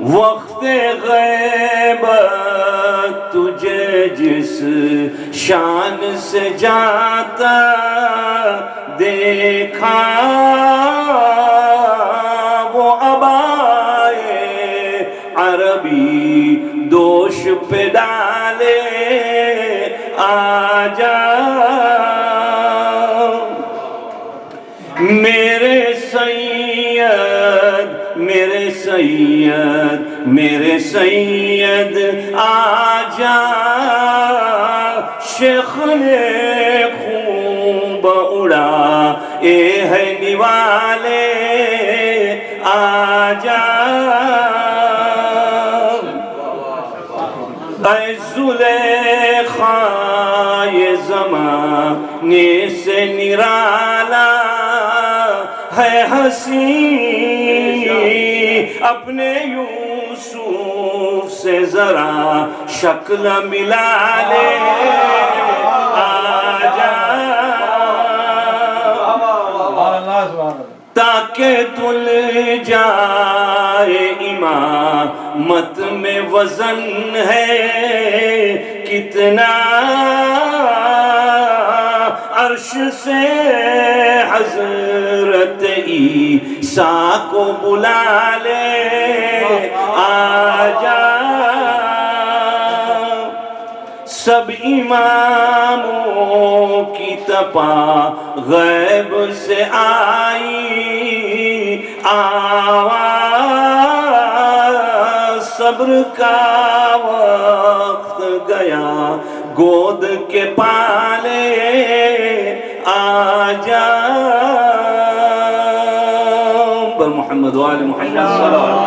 وقت غیبت تجھے جس شان سے جاتا دیکھا وہ عبائے عربی دوش پہ ڈالے آجا میرے سید میرے سید میرے سید آجا شیخ نے خوب اڑا اے ہے نوالے آجا اے زلیخا یہ زمانے سے نرالا ہے حسین اپنے یوسف سے ذرا شکل ملا لے آجا تاکہ تل جائے امامت میں وزن ہے کتنا عرش سے حضرت عیسیٰ کو بلا لے آجا سب اماموں کی تپا غیب سے آئی آواز صبر کا وقت گیا گود کے پالے آجا پر محمد وآل محمد صلی اللہ علیہ وسلم.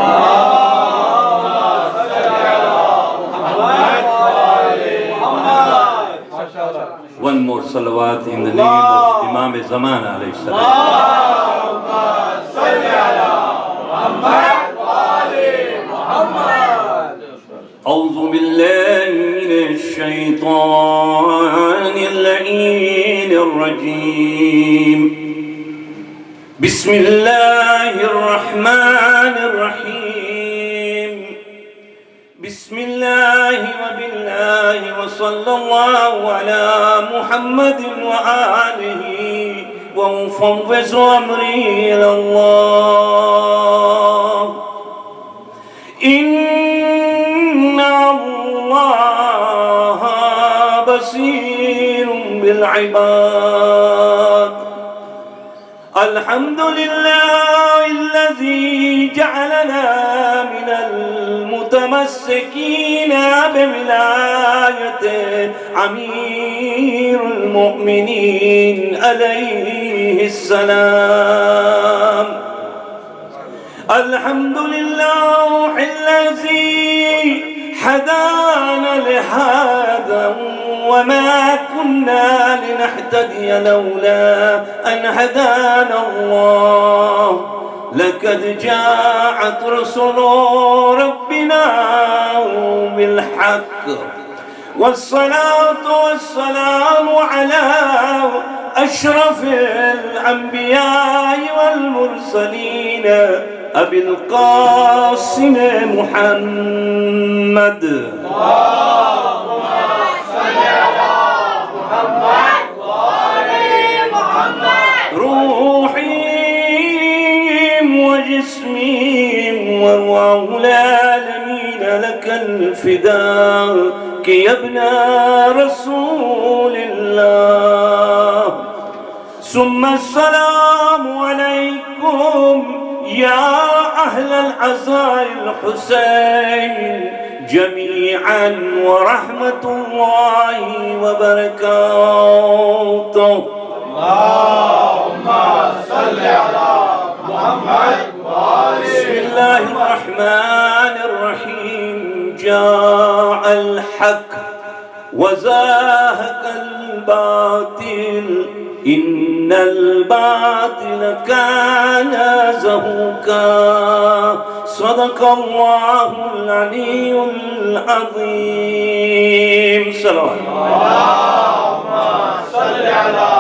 One more salawat in the name of Imam Zamana alayhi salam. أعوذ بالله من الشيطان اللعين الرجيم بسم الله الرحمن الرحيم بسم الله وبالله وصلى الله على محمد وآله ومفوض أمري إلى الله إن الله بصير بالعباد الحمد لله الذي جعلنا من المتمسكين بولاية أمير المؤمنين عليه السلام الحمد لله الذي هدانا لهذا وما كنا لنهتدي لولا أن هدانا الله لقد جاءت رسل ربنا بالحق والصلاة والسلام على أشرف الأنبياء والمرسلين أبي القاسم محمد اللهم صل على محمد وآل محمد روحي وجسمي وروح العالمين لك الفداء يا ابن رسول الله ثم السلام عليكم يا أهل العزاء الحسين جميعا ورحمة الله وبركاته اللهم صل على محمد بسم الله الرحمن الرحيم جاء الحق وزاهق الباطل إن الباطل كان زهوقا صدق الله العلي العظيم صلوات اللهم صل على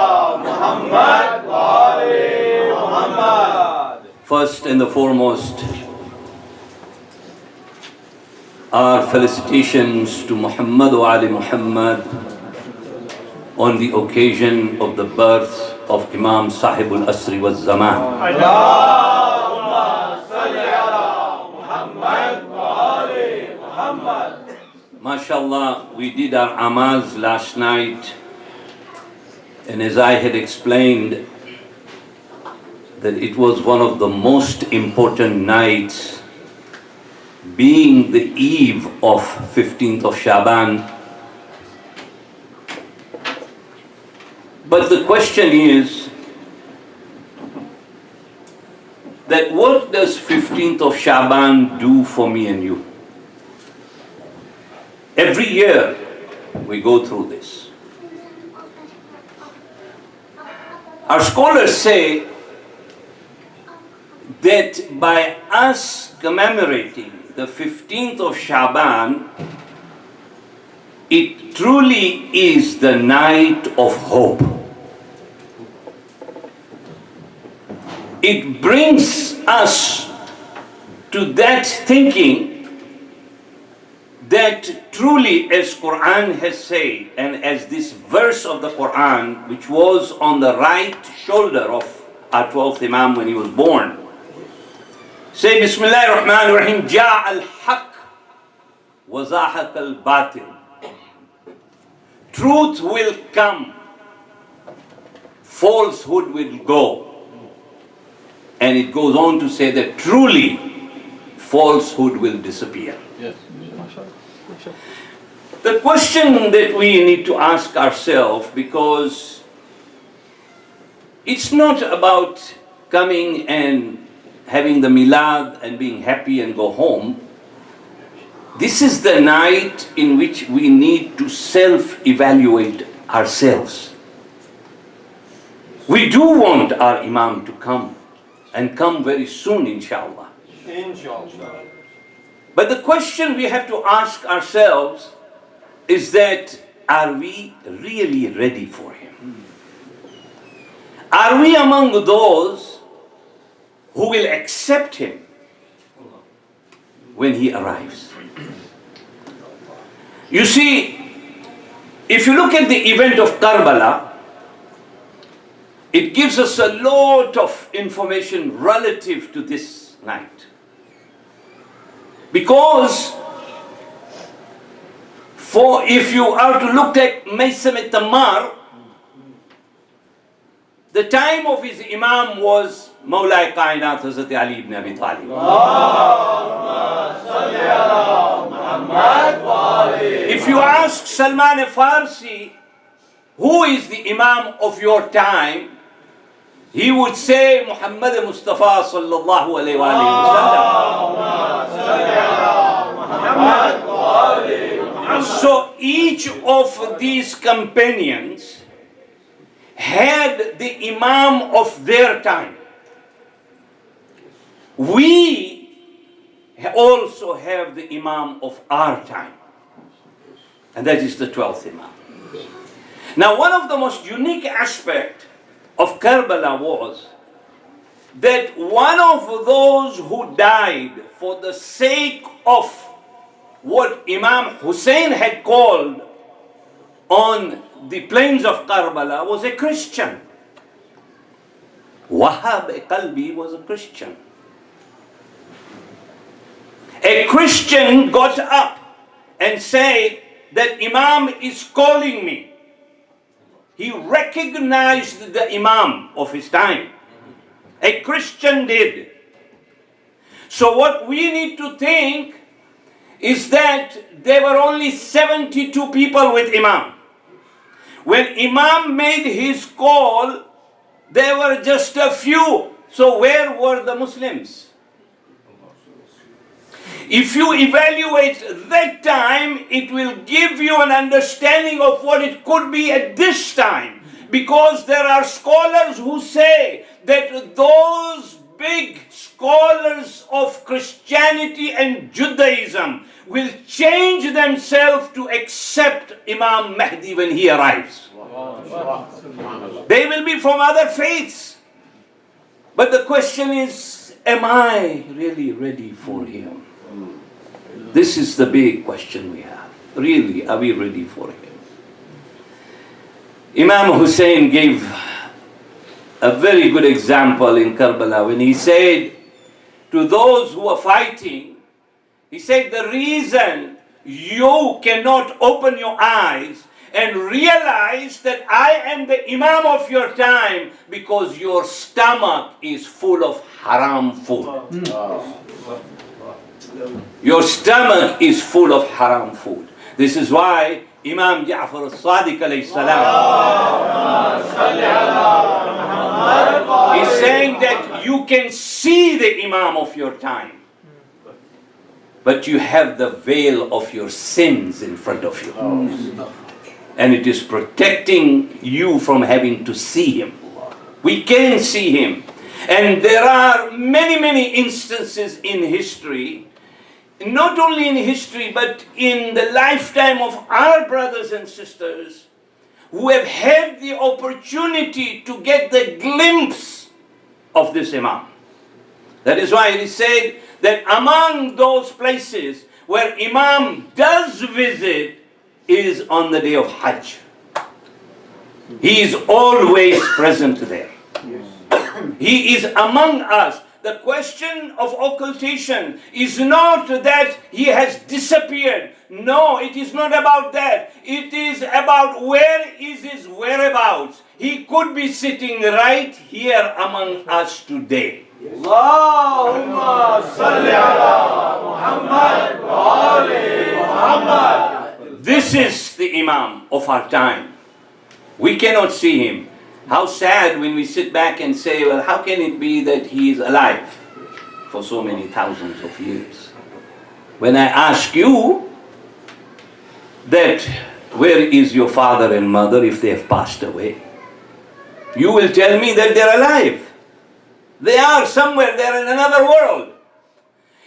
محمد وآل محمد. First and the foremost, Our felicitations to Muhammad wa Ali Muhammad on the occasion of the birth of Imam Sahibul Asri wa Zaman. MashaAllah, we did our amals last night, and as I had explained, that it was one of the most important nights, being the eve of 15th of Shaban. But the question is that what does 15th of Shaban do for me and you? Every year we go through this. Our scholars say that by us commemorating the 15th of Shaban, it truly is the night of hope. It brings us to that thinking that truly, as Quran has said, and as this verse of the Quran, which was on the right shoulder of our 12th Imam when he was born, say, Bismillah ar-Rahman ar-Rahim, Ja' al-Haq wa zahaq al-Batil. Truth will come, falsehood will go. And it goes on to say that truly, falsehood will disappear. Yes. The question that we need to ask ourselves, because it's not about coming and having the milad and being happy and go home. This is the night in which we need to self-evaluate ourselves. We do want our Imam to come, and come very soon, inshallah. Inshallah. But the question we have to ask ourselves is that, are we really ready for him? Are we among those who will accept him when he arrives? You see, if you look at the event of Karbala, it gives us a lot of information relative to this night. Because if you are to look at Maysam al-Tammar, the time of his Imam was Mawla Kainat Hazrat Ali ibn Abi Talib. If you ask Salman al-Farsi, who is the Imam of your time, he would say Muhammad Mustafa sallallahu alayhi wa sallam. So each of these companions had the Imam of their time. We also have the Imam of our time, and that is the 12th Imam. Now, one of the most unique aspects of Karbala was that one of those who died for the sake of what Imam Hussein had called on the plains of Karbala was a Christian. Wahab Qalbi was a Christian. A Christian got up and said that Imam is calling me. He recognized the Imam of his time. A Christian did. So what we need to think is that there were only 72 people with Imam. When Imam made his call, there were just a few. So where were the Muslims? If you evaluate that time, it will give you an understanding of what it could be at this time. Because there are scholars who say that those big scholars of Christianity and Judaism will change themselves to accept Imam Mahdi when he arrives. They will be from other faiths. But the question is, am I really ready for him? This is the big question we have. Really, are we ready for him? Imam Hussein gave a very good example in Karbala when he said to those who are fighting, he said, the reason you cannot open your eyes and realize that I am the Imam of your time because your stomach is full of haram food. Your stomach is full of haram food. This is why Imam Ja'far al-Sadiq alayhi salam is saying that you can see the Imam of your time, but you have the veil of your sins in front of you. And it is protecting you from having to see him. We can see him. And there are many, many instances in history, not only in history, but in the lifetime of our brothers and sisters who have had the opportunity to get the glimpse of this Imam. That is why it is said that among those places where Imam does visit is on the day of Hajj. He is always present there. He is among us. The question of occultation is not that he has disappeared. No, it is not about that. It is about where is his whereabouts. He could be sitting right here among us today. Allahumma salli ala Muhammad wa ali Muhammad. This is the Imam of our time. We cannot see him. How sad when we sit back and say, well, how can it be that he is alive for so many thousands of years? When I ask you that where is your father and mother if they have passed away, you will tell me that they're alive. They are somewhere, they're in another world.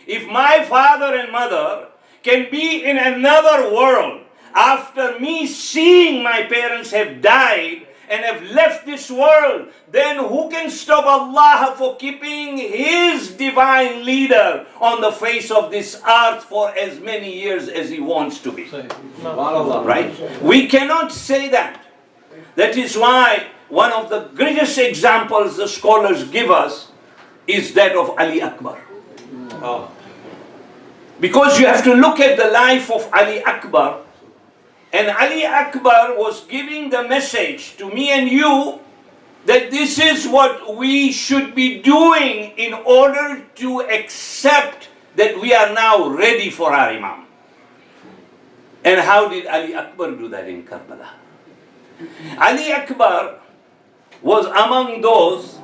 If my father and mother can be in another world after me seeing my parents have died and have left this world, then who can stop Allah for keeping His divine leader on the face of this earth for as many years as He wants to be? Right? We cannot say that. That is why one of the greatest examples the scholars give us is that of Ali Akbar. Because you have to look at the life of Ali Akbar. And Ali Akbar was giving the message to me and you that this is what we should be doing in order to accept that we are now ready for our Imam. And how did Ali Akbar do that in Karbala? Ali Akbar was among those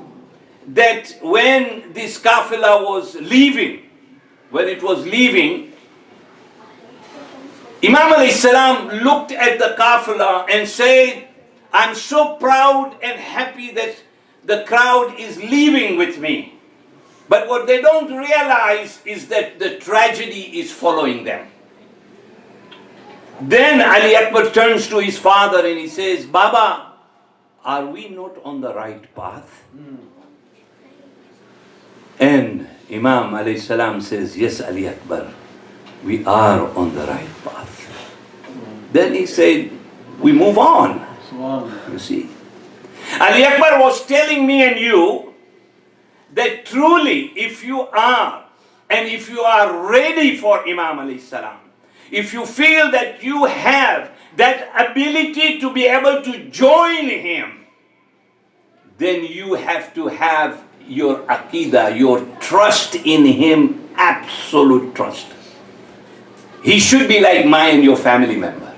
that when this kafila was leaving, when it was leaving, Imam alayhi salam looked at the kafila and said, I'm so proud and happy that the crowd is leaving with me. But what they don't realize is that the tragedy is following them. Then Ali Akbar turns to his father and he says, Baba, are we not on the right path? And Imam alayhi salam says, yes, Ali Akbar, we are on the right path. Then he said, we move on. You see. Ali Akbar was telling me and you that truly if you are, and if you are ready for Imam alayhi salam, if you feel that you have that ability to be able to join him, then you have to have your aqidah, your trust in him, absolute trust. He should be like mine and your family member.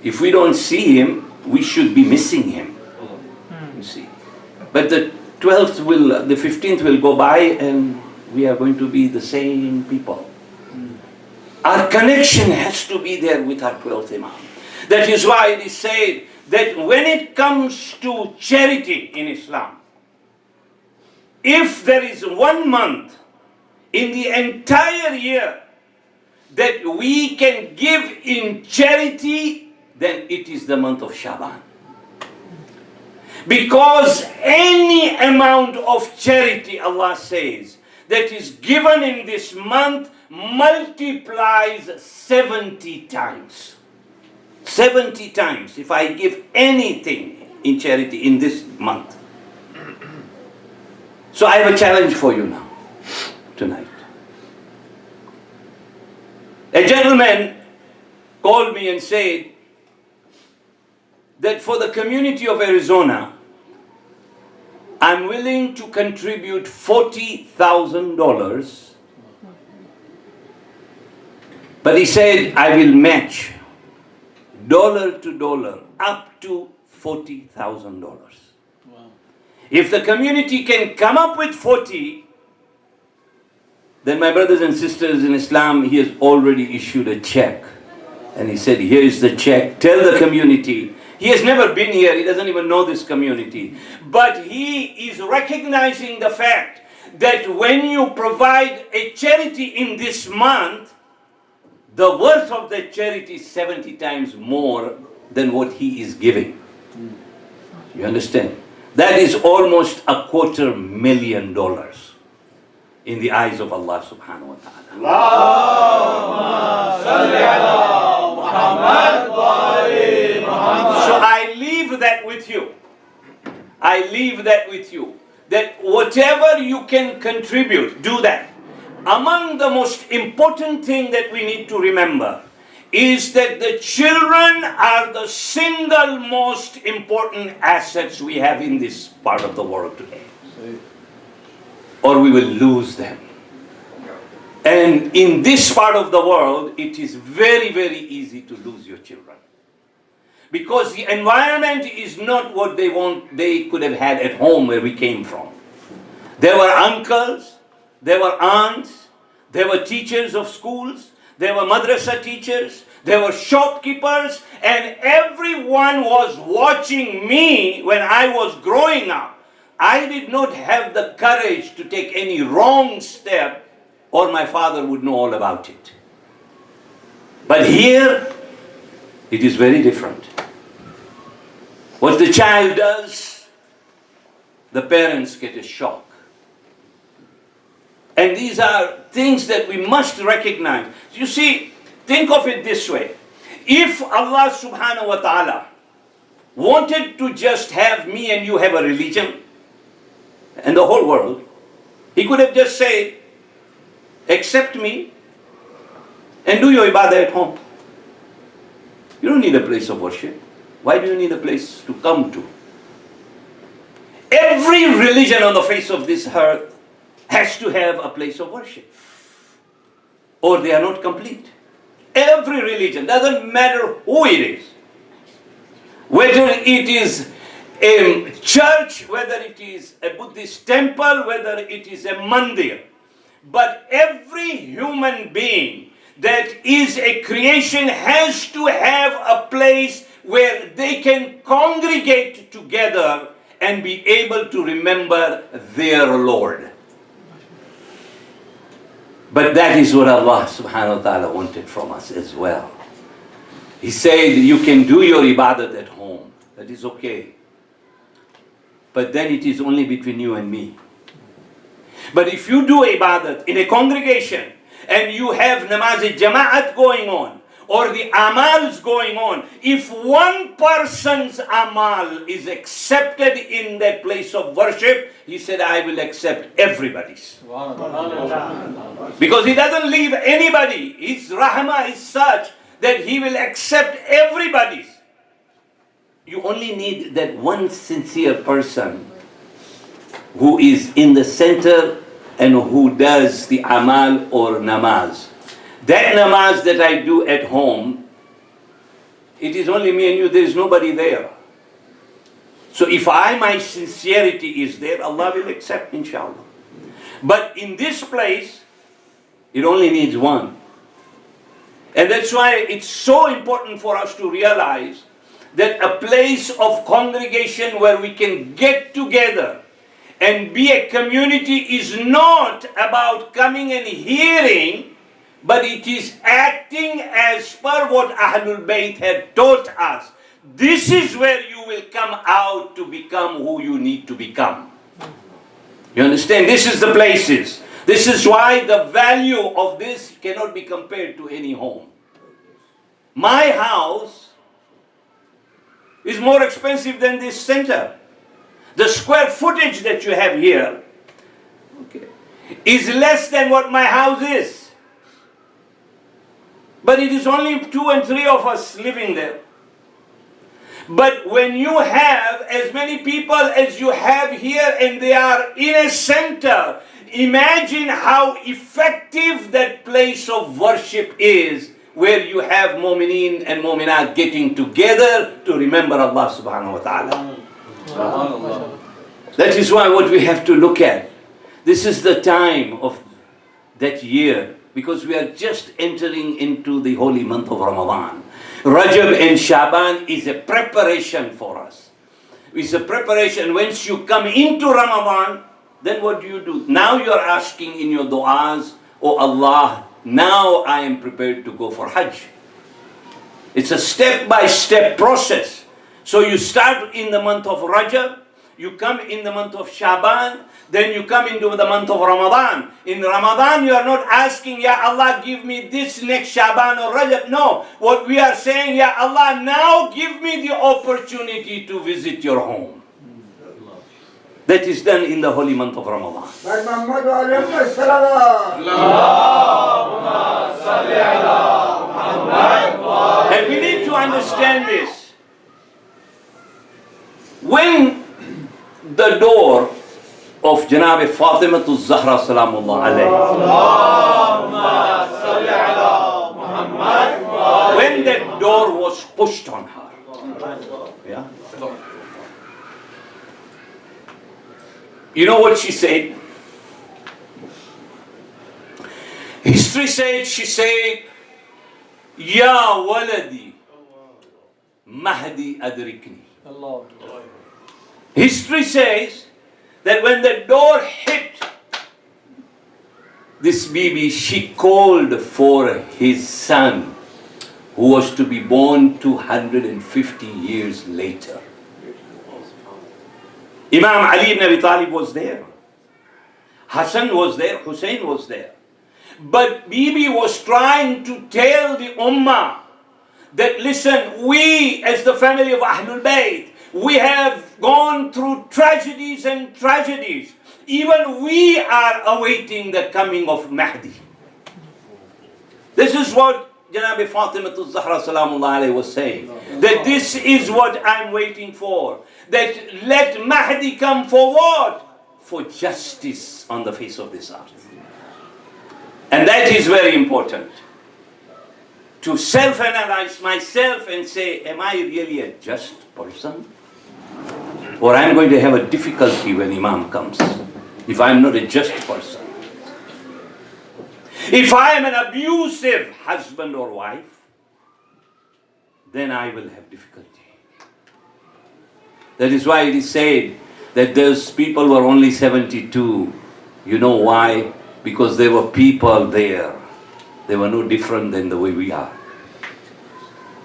If we don't see him, we should be missing him. You see. But the 12th will, the 15th will go by and we are going to be the same people. Our connection has to be there with our 12th Imam. That is why it is said that when it comes to charity in Islam, if there is 1 month in the entire year that we can give in charity, then it is the month of Shaban. Because any amount of charity, Allah says, that is given in this month multiplies 70 times. 70 times if I give anything in charity in this month. So I have a challenge for you now, tonight. A gentleman called me and said that for the community of Arizona, I'm willing to contribute $40,000, but he said, I will match dollar to dollar up to $40,000. Wow. If the community can come up with 40, then my brothers and sisters in Islam, he has already issued a check. And he said, here is the check, tell the community. He has never been here, he doesn't even know this community. But he is recognizing the fact that when you provide a charity in this month, the worth of the charity is 70 times more than what he is giving. You understand? That is almost $250,000 in the eyes of Allah subhanahu wa ta'ala. So I leave that with you. I leave that with you. That whatever you can contribute, do that. Among the most important thing that we need to remember is that the children are the single most important assets we have in this part of the world today. Or we will lose them. And in this part of the world, it is very, very easy to lose your children. Because the environment is not what they could have had at home where we came from. There were uncles, there were aunts, there were teachers of schools, there were madrasa teachers, there were shopkeepers, and everyone was watching me when I was growing up. I did not have the courage to take any wrong step, or my father would know all about it. But here, it is very different. What the child does, the parents get a shock. And these are things that we must recognize. You see, think of it this way. If Allah subhanahu wa ta'ala wanted to just have me and you have a religion, and the whole world, He could have just said, accept me and do your ibadah at home. You don't need a place of worship. Why do you need a place to come to? Every religion on the face of this earth has to have a place of worship, or they are not complete. Every religion, doesn't matter who it is, whether it is a church, whether it is a Buddhist temple, whether it is a mandir, but every human being that is a creation has to have a place where they can congregate together and be able to remember their Lord. But that is what Allah subhanahu wa ta'ala wanted from us as well. He said, you can do your ibadat at home. That is okay. But then it is only between you and me. But if you do ibadat in a congregation, and you have namaz-e-jama'at going on, or the amals going on, if one person's amal is accepted in that place of worship, he said, I will accept everybody's. Because he doesn't leave anybody. His rahmah is such that he will accept everybody's. You only need that one sincere person who is in the center and who does the amal or namaz. That namaz that I do at home, it is only me and you, there is nobody there. So if my sincerity is there, Allah will accept, inshallah. But in this place, it only needs one. And that's why it's so important for us to realize that a place of congregation where we can get together and be a community is not about coming and hearing, but it is acting as per what Ahlul Bayt had taught us. This is where you will come out to become who you need to become. You understand? This is the places. This is why the value of this cannot be compared to any home. My house is more expensive than this center. The square footage that you have here, okay, is less than what my house is. But it is only 2 and 3 of us living there. But when you have as many people as you have here and they are in a center, imagine how effective that place of worship is, where you have mu'mineen and mu'minat getting together to remember Allah subhanahu wa ta'ala. That is why what we have to look at. This is the time of that year, because we are just entering into the holy month of Ramadan. Rajab and Shaban is a preparation for us. It's a preparation. Once you come into Ramadan, then what do? Now you are asking in your du'as, oh Allah, now I am prepared to go for Hajj. It's a step-by-step process. So you start in the month of Rajab, you come in the month of Shaban, then you come into the month of Ramadan. In Ramadan, you are not asking, Ya Allah, give me this next Shaban or Rajab. No, what we are saying, Ya Allah, now give me the opportunity to visit your home. That is done in the holy month of Ramadan. And we need to understand this. When the door of Janab Fatima to Zahra Salamullah alayhi, when that door was pushed on her, yeah, you know what she said? History said, she said, Ya waladi, Mahdi adrikni. History says that when the door hit this baby, she called for his son, who was to be born 250 years later. Imam Ali ibn Abi Talib was there. Hassan was there. Hussein was there. But Bibi was trying to tell the Ummah that, listen, we as the family of Ahlul Bayt, we have gone through tragedies and tragedies. Even we are awaiting the coming of Mahdi. This is what Janab Fatima Zahra Salamullah alayhi was saying. That this is what I'm waiting for. That let Mahdi come for what? For justice on the face of this earth. And that is very important. To self-analyze myself and say, am I really a just person? Or I'm going to have a difficulty when Imam comes, if I'm not a just person. If I am an abusive husband or wife, then I will have difficulty. That is why it is said that those people were only 72. You know why? Because there were people there. They were no different than the way we are.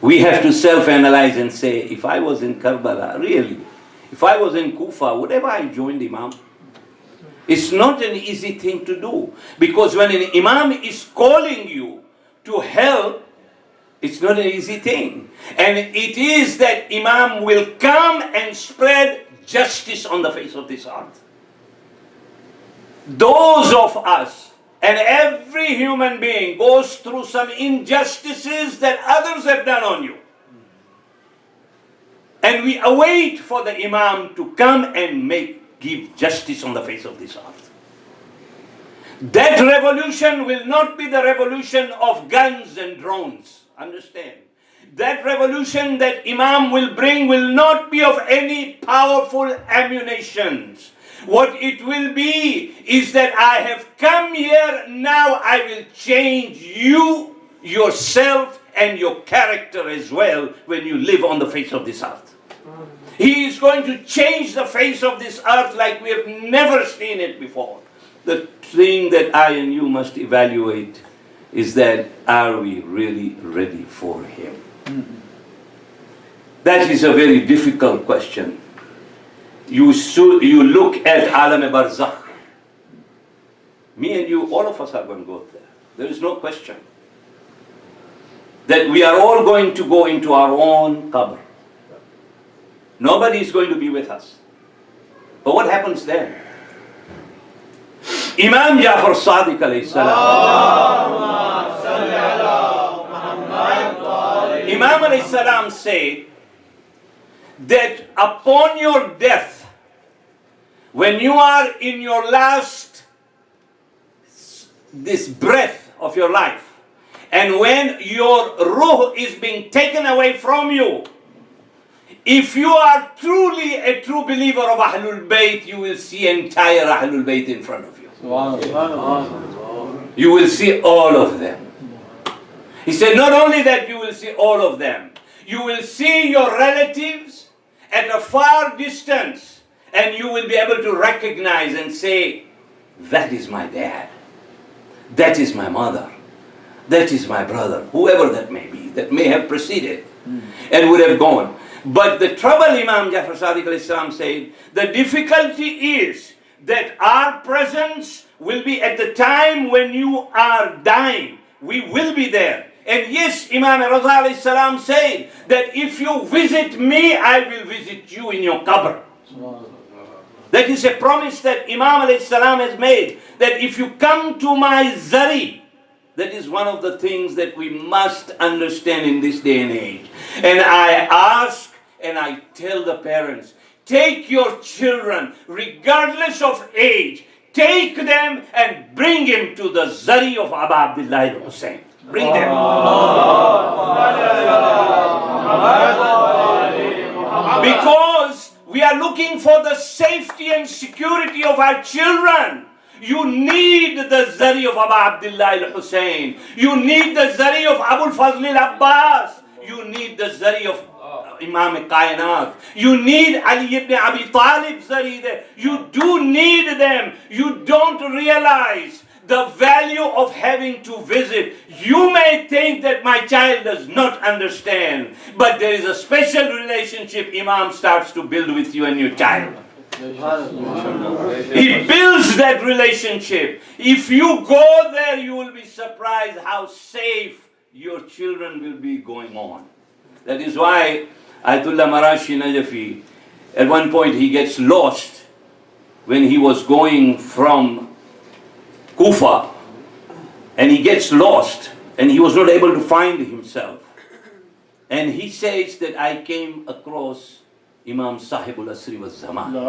We have to self-analyze and say, if I was in Karbala, really, if I was in Kufa, would ever I joined Imam? It's not an easy thing to do. Because when an Imam is calling you to help, it's not an easy thing. And it is that Imam will come and spread justice on the face of this earth. Those of us, and every human being goes through some injustices that others have done on you. And we await for the Imam to come and give justice on the face of this earth. That revolution will not be the revolution of guns and drones. Understand? That revolution that Imam will bring will not be of any powerful ammunitions. What it will be is that I have come here, now I will change you, yourself, and your character as well when you live on the face of this earth. He is going to change the face of this earth like we have never seen it before. The thing that I and you must evaluate is that, are we really ready for him? That is a very difficult question. You look at Alam Barzakh. Me and you, all of us are going to go there. There is no question. That we are all going to go into our own qabr. Nobody is going to be with us. But what happens then? Imam Jafar Sadiq alayhi salam. Imam alayhi salam said that upon your death, when you are in your last, this breath of your life, and when your ruh is being taken away from you, if you are truly a true believer of Ahlul Bayt, you will see entire Ahlul Bayt in front of you. You will see all of them. He said, not only that you will see all of them, you will see your relatives at a far distance, and you will be able to recognize and say, that is my dad, that is my mother, that is my brother, whoever that may be, that may have preceded and would have gone. But the trouble, Imam Jafar Sadiq alayhi salam said, the difficulty is that our presence will be at the time when you are dying. We will be there. And yes, Imam Raza alayhi salam said that if you visit me, I will visit you in your qabr. That is a promise that Imam alayhi salam has made, that if you come to my zari, that is one of the things that we must understand in this day and age. And I ask and I tell the parents, take your children, regardless of age, take them and bring him to the zari of Abu Abdullah Hussein. Bring them. Because we are looking for the safety and security of our children. You need the zari of Abu Abdullah Hussein. You need the zari of Abu Fazl Abbas. You need the zari of Imam Kainat. You need Ali ibn Abi Talib zari there. You do need them. You don't realize the value of having to visit. You may think that my child does not understand, but there is a special relationship Imam starts to build with you and your child. He builds that relationship. If you go there, you will be surprised how safe your children will be going on. That is why Ayatollah Marashi Najafi, at one point he gets lost when he was going from Kufa, and he gets lost and he was not able to find himself. And he says that I came across Imam Sahibul Asri wa Zamana.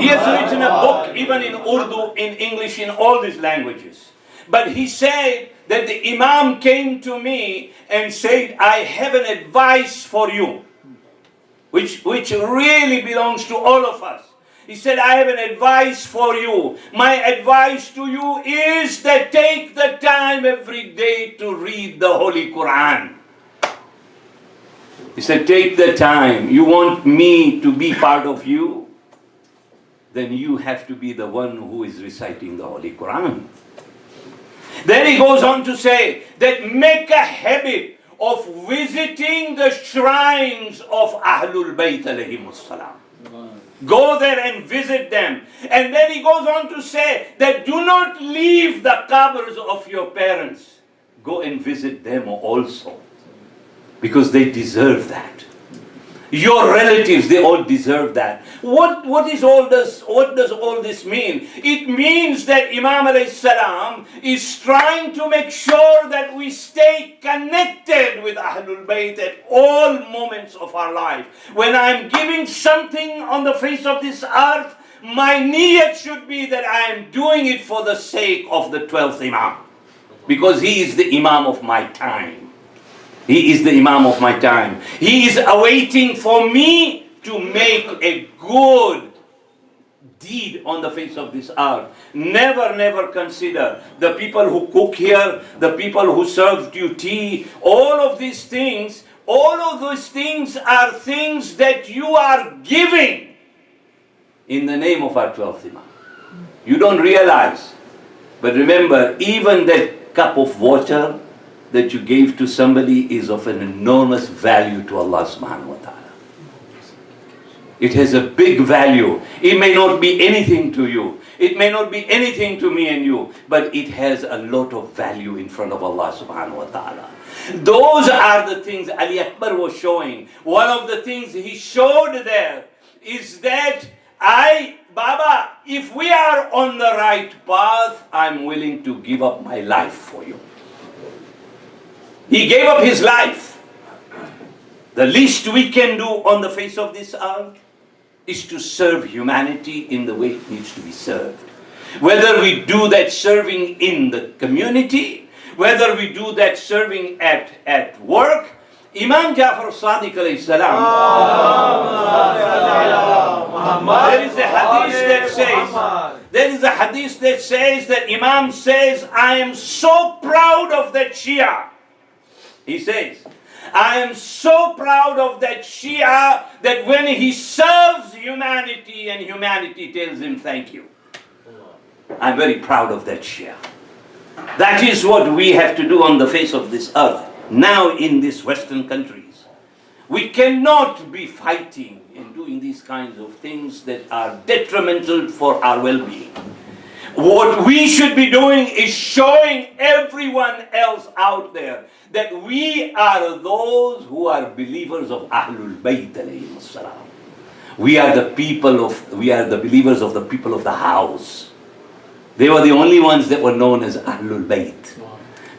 He has written a book even in Urdu, in English, in all these languages. But he said that the Imam came to me and said, I have an advice for you, which really belongs to all of us. He said, I have an advice for you. My advice to you is that take the time every day to read the Holy Quran. He said, take the time. You want me to be part of you? Then you have to be the one who is reciting the Holy Quran. Then he goes on to say that make a habit of visiting the shrines of Ahlul Bayt alayhimus salam. Go there and visit them. And then he goes on to say that do not leave the qabrs of your parents. Go and visit them also, because they deserve that. Your relatives, they all deserve that. What does all this mean? It means that Imam alayhi salam is trying to make sure that we stay connected with Ahlul Bayt at all moments of our life. When I'm giving something on the face of this earth, my niyat should be that I am doing it for the sake of the 12th Imam, because he is the Imam of my time. He is the Imam of my time. He is awaiting for me to make a good deed on the face of this earth. Never consider the people who cook here, the people who served you tea, all of these things are things that you are giving in the name of our 12th Imam. You don't realize. But remember, even that cup of water that you gave to somebody is of an enormous value to Allah subhanahu wa ta'ala. It has a big value. It may not be anything to you. It may not be anything to me and you, but it has a lot of value in front of Allah subhanahu wa ta'ala. Those are the things Ali Akbar was showing. One of the things he showed there is that Baba, if we are on the right path, I'm willing to give up my life for you. He gave up his life. The least we can do on the face of this earth is to serve humanity in the way it needs to be served. Whether we do that serving in the community, whether we do that serving at work, Imam Jafar Sadiq alayhi salam, there is a hadith that says that Imam says, I am so proud of that Shia. He says, I am so proud of that Shia that when he serves humanity and humanity tells him thank you. I'm very proud of that Shia. That is what we have to do on the face of this earth. Now in these Western countries, we cannot be fighting and doing these kinds of things that are detrimental for our well-being. What we should be doing is showing everyone else out there that we are those who are believers of Ahlul Bayt alayhim salam. We are the believers of the people of the house. They were the only ones that were known as Ahlul Bayt,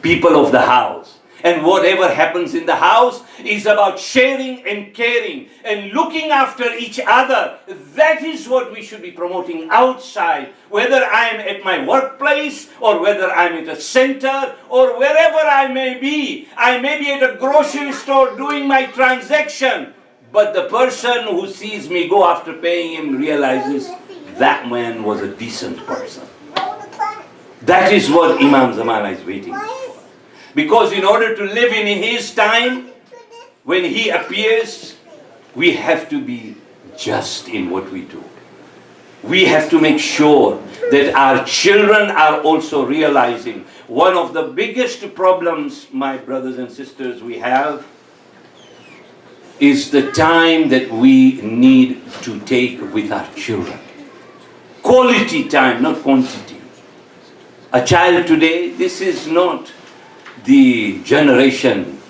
people of the house. And whatever happens in the house is about sharing and caring and looking after each other. That is what we should be promoting outside. Whether I'm at my workplace or whether I'm at a center or wherever I may be. I may be at a grocery store doing my transaction. But the person who sees me go after paying him realizes that man was a decent person. That is what Imam Zamana is waiting for. Because in order to live in his time, when he appears, we have to be just in what we do. We have to make sure that our children are also realizing one of the biggest problems, my brothers and sisters, we have is the time that we need to take with our children. Quality time, not quantity. A child today, this is not the generation,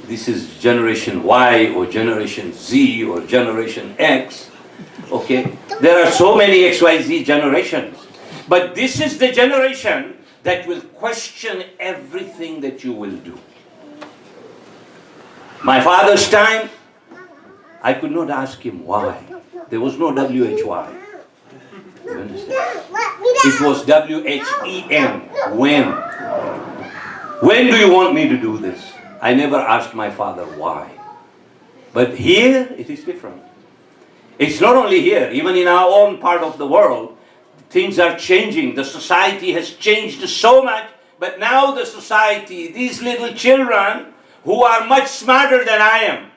this is generation Y or generation Z or generation X, okay? There are so many XYZ generations, but this is the generation that will question everything that you will do. My father's time, I could not ask him why. There was no WHY. You understand? It was WHEN, when. When do you want me to do this? I never asked my father why. But here, it is different. It's not only here, even in our own part of the world, things are changing. The society has changed so much, but now the society, these little children who are much smarter than I am,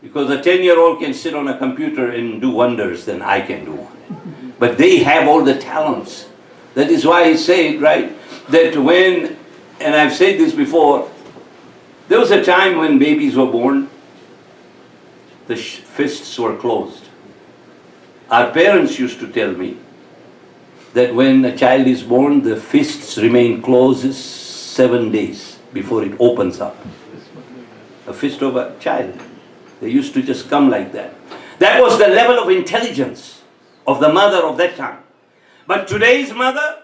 because a 10-year-old can sit on a computer and do wonders than I can do on it. But they have all the talents. That is why I say it, right? That when, and I've said this before, there was a time when babies were born, the fists were closed. Our parents used to tell me that when a child is born, the fists remain closed 7 days before it opens up. A fist of a child. They used to just come like that. That was the level of intelligence of the mother of that time. But today's mother,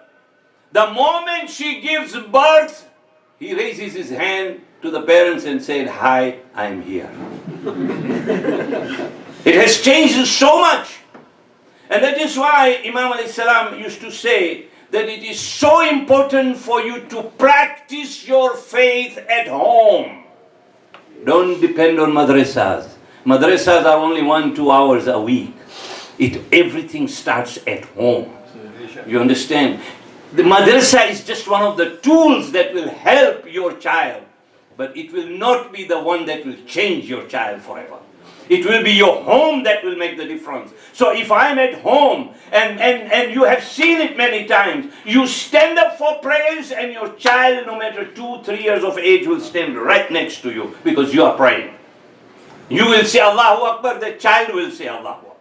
the moment she gives birth, he raises his hand to the parents and said, "Hi, I'm here." It has changed so much. And that is why Imam alayhi salam used to say that it is so important for you to practice your faith at home. Don't depend on madrasas. Madrasas are only 1-2 hours a week. Everything starts at home. You understand? The madrasa is just one of the tools that will help your child, but it will not be the one that will change your child forever. It will be your home that will make the difference. So if I'm at home, and you have seen it many times, you stand up for prayers and your child, no matter 2-3 years of age, will stand right next to you because you are praying. You will say Allahu Akbar, the child will say Allahu Akbar.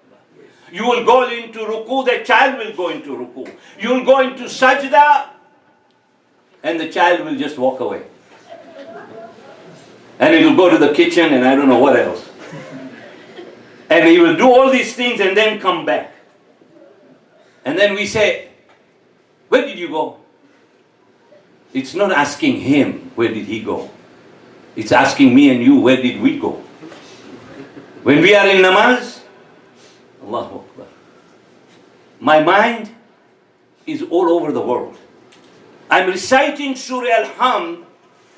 You will go into ruku, the child will go into ruku. You will go into sajda, and the child will just walk away. And he will go to the kitchen and I don't know what else. And he will do all these things and then come back. And then we say, where did you go? It's not asking him, where did he go? It's asking me and you, where did we go? When we are in namaz, Allahu Akbar. My mind is all over the world. I'm reciting Surah Al-Hamd,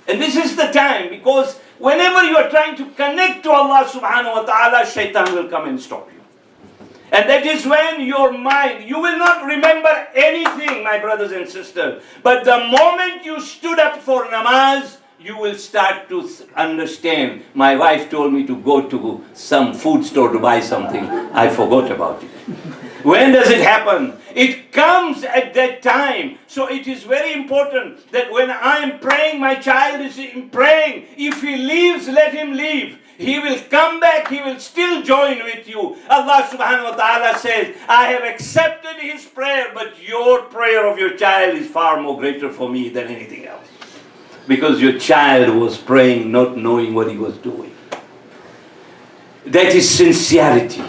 and this is the time, because whenever you are trying to connect to Allah subhanahu wa ta'ala, shaitan will come and stop you. And that is when your mind, you will not remember anything, my brothers and sisters. But the moment you stood up for namaz, you will start to understand. My wife told me to go to some food store to buy something. I forgot about it. When does it happen? It comes at that time. So it is very important that when I am praying, my child is praying. If he leaves, let him leave. He will come back, he will still join with you. Allah subhanahu wa ta'ala says, I have accepted his prayer, but your prayer of your child is far more greater for me than anything else. Because your child was praying not knowing what he was doing. That is sincerity.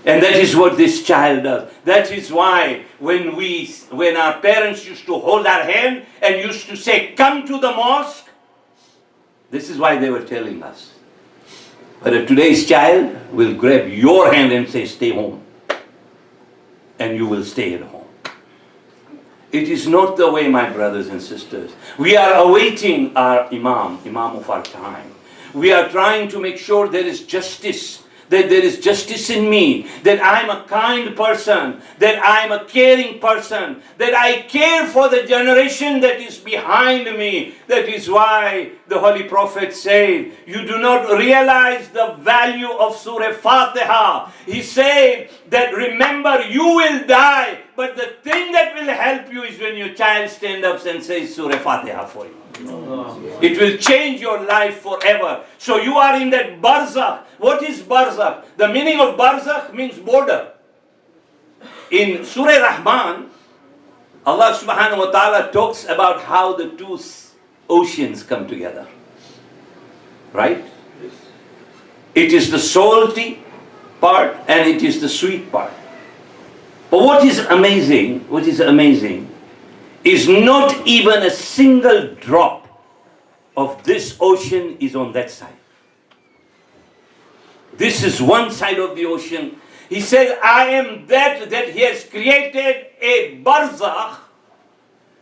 And that is what this child does. That is why when our parents used to hold our hand and used to say, come to the mosque, this is why they were telling us. But today's child will grab your hand and say, stay home. And you will stay at home. It is not the way, my brothers and sisters. We are awaiting our Imam of our time. We are trying to make sure there is justice. That there is justice in me, that I am a kind person, that I am a caring person, that I care for the generation that is behind me. That is why the Holy Prophet said, you do not realize the value of Surah Fatiha. He said that remember you will die, but the thing that will help you is when your child stands up and says Surah Fatiha for you. It will change your life forever. So you are in that barzakh. What is barzakh? The meaning of barzakh means border. In Surah Rahman, Allah subhanahu wa ta'ala talks about how the two oceans come together. Right? It is the salty part and it is the sweet part. But what is amazing is not even a single drop of this ocean is on that side. This is one side of the ocean. He said, I am that he has created a barzakh,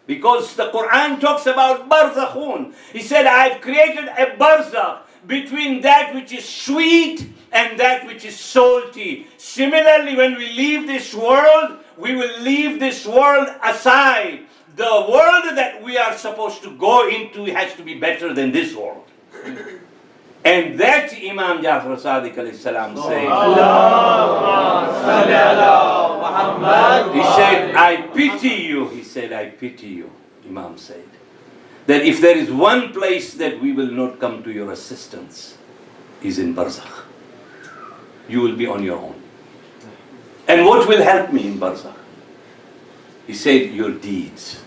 because the Quran talks about barzakhun. He said, I have created a barzakh between that which is sweet and that which is salty. Similarly, when we leave this world, we will leave this world aside. The world that we are supposed to go into has to be better than this world. And that Imam Jafar Sadiq alayhi salam said, he said, I pity you. He said, I pity you. Imam said, that if there is one place that we will not come to your assistance, is in barzakh. You will be on your own. And what will help me in barzakh? He said, your deeds.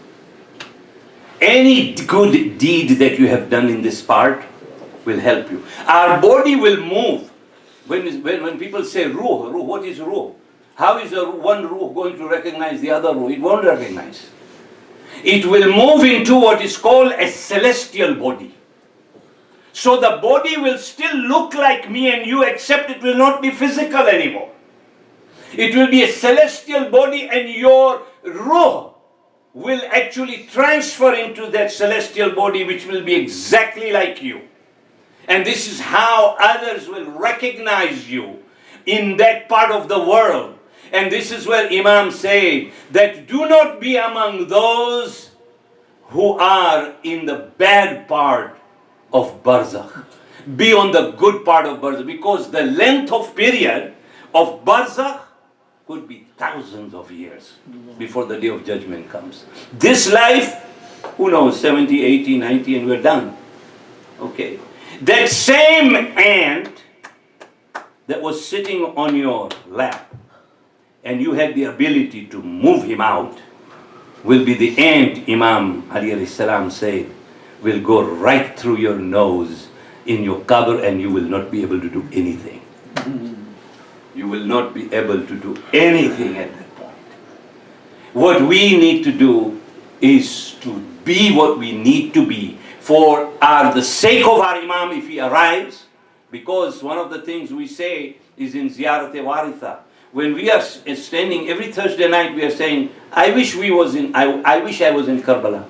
Any good deed that you have done in this part will help you. Our body will move. When people say ruh, what is ruh? How is one ruh going to recognize the other ruh? It won't recognize. It will move into what is called a celestial body. So the body will still look like me and you, except it will not be physical anymore. It will be a celestial body, and your ruh will actually transfer into that celestial body, which will be exactly like you. And this is how others will recognize you in that part of the world. And this is where Imam said that do not be among those who are in the bad part of barzakh. Be on the good part of barzakh, because the length of period of barzakh could be thousands of years before the day of judgment comes. This life, who knows, 70, 80, 90 and we're done. Okay. That same ant that was sitting on your lap and you had the ability to move him out will be the end, Imam Ali alayhi salam said, will go right through your nose in your qabr and you will not be able to do anything. You will not be able to do anything at that point. What we need to do is to be what we need to be for the sake of our Imam if he arrives, because one of the things we say is in Ziyarat-e-Waritha, when we are standing every Thursday night, we are saying, I wish I was in Karbala.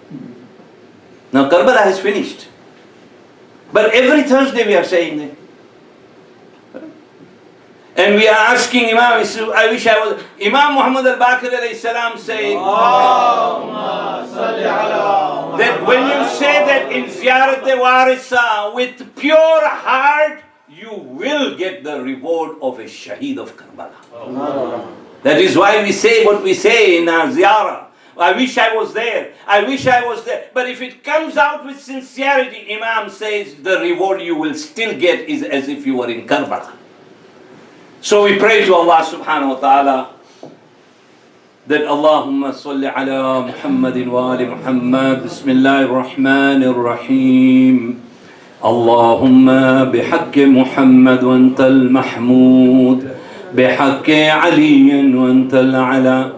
Now Karbala has finished. But every Thursday we are saying that. And we are asking Imam, I wish I was. Imam Muhammad al-Baqir alayhi salam said that when you say that in Ziyarat-e-Waritha with pure heart, you will get the reward of a shaheed of Karbala. That is why we say what we say in our ziyarah. I wish I was there. I wish I was there. But if it comes out with sincerity, Imam says the reward you will still get is as if you were in Karbala. So we pray to Allah subhanahu wa ta'ala that Allahumma salli ala Muhammadin wa ali Muhammad. Bismillahir Rahmanir Rahim. Allahumma bihaqq Muhammad wa antal mahmud, bihaqq Ali wa antal ala,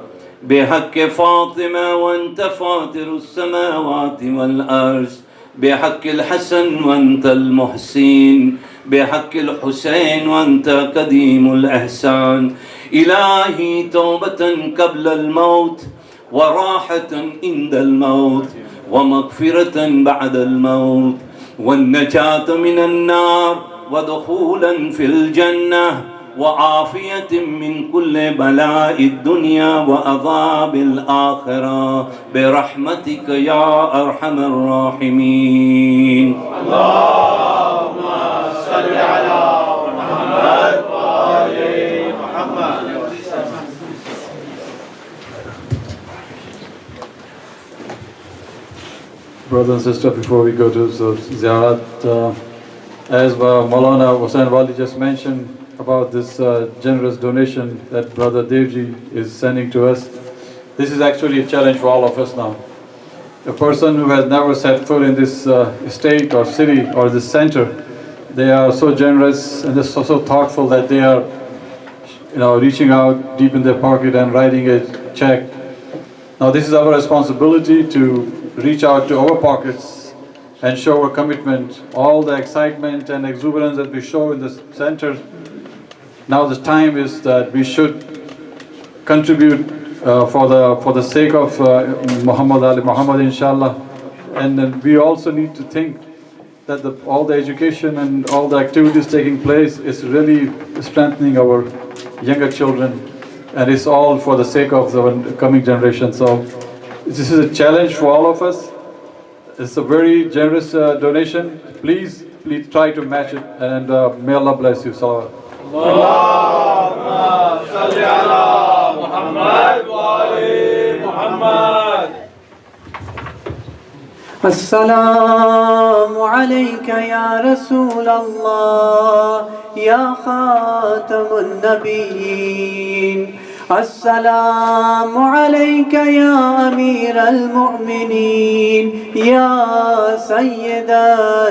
bihaqq Fatima wa anta fatirus samawati wal arz, bihaqq al-Hasan wa antal muhsin, بحق الحسين وأنت قديم الإحسان. إلهي توبة قبل الموت وراحة عند الموت ومغفرة بعد الموت والنجاة من النار ودخولا في الجنة وعافية من كل بلاء الدنيا وعذاب الآخرة برحمتك يا أرحم الراحمين. Brothers and sisters, before we go to Ziyarat, as Maulana Hussein Walji just mentioned about this generous donation that Brother Devji is sending to us, this is actually a challenge for all of us now. A person who has never set foot in this state or city or this center, they are so generous and they're so thoughtful that they are, reaching out deep in their pocket and writing a check. Now this is our responsibility to reach out to our pockets and show our commitment, all the excitement and exuberance that we show in the center. Now the time is that we should contribute for the sake of Muhammad Ali Muhammad, inshallah. And then we also need to think that all the education and all the activities taking place is really strengthening our younger children, and it's all for the sake of the coming generation. So this is a challenge for all of us. It's a very generous donation. Please try to match it, and may Allah bless you. Salawat. Allahumma salli ala Muhammad wa ali Muhammad. السلام عليك يا رسول الله يا خاتم النبيين. السلام عليك يا أمير المؤمنين يا سيد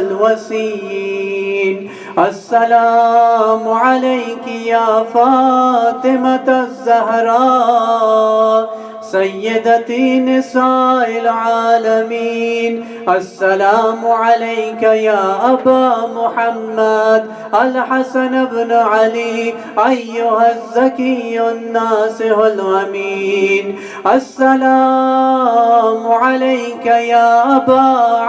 الوصيين. السلام عليك يا فاطمة الزهراء سيدتي نساء العالمين. السلام عليك يا أبا محمد الحسن بن علي أيها الزكي الناصح الأمين. السلام عليك يا أبا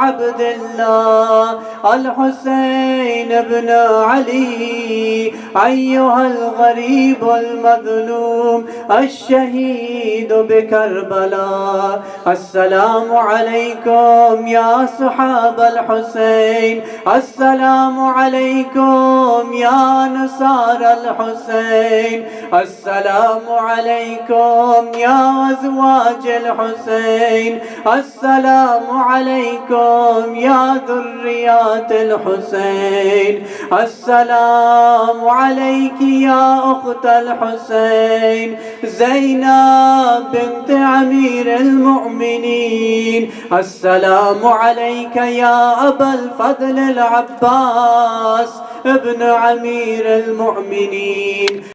عبد الله الحسين بن علي أيها الغريب المظلوم الشهيد بكربلاء. السلام عليكم يا صحاب الحسين. السلام عليكم يا نصار الحسين. السلام عليكم يا أزواج الحسين. السلام عليكم يا ذريات الحسين. السلام عليك يا أخت الحسين زينب بنت أمير المؤمنين. السلام عليك يا أبا الفضل العباس ابن أمير المؤمنين.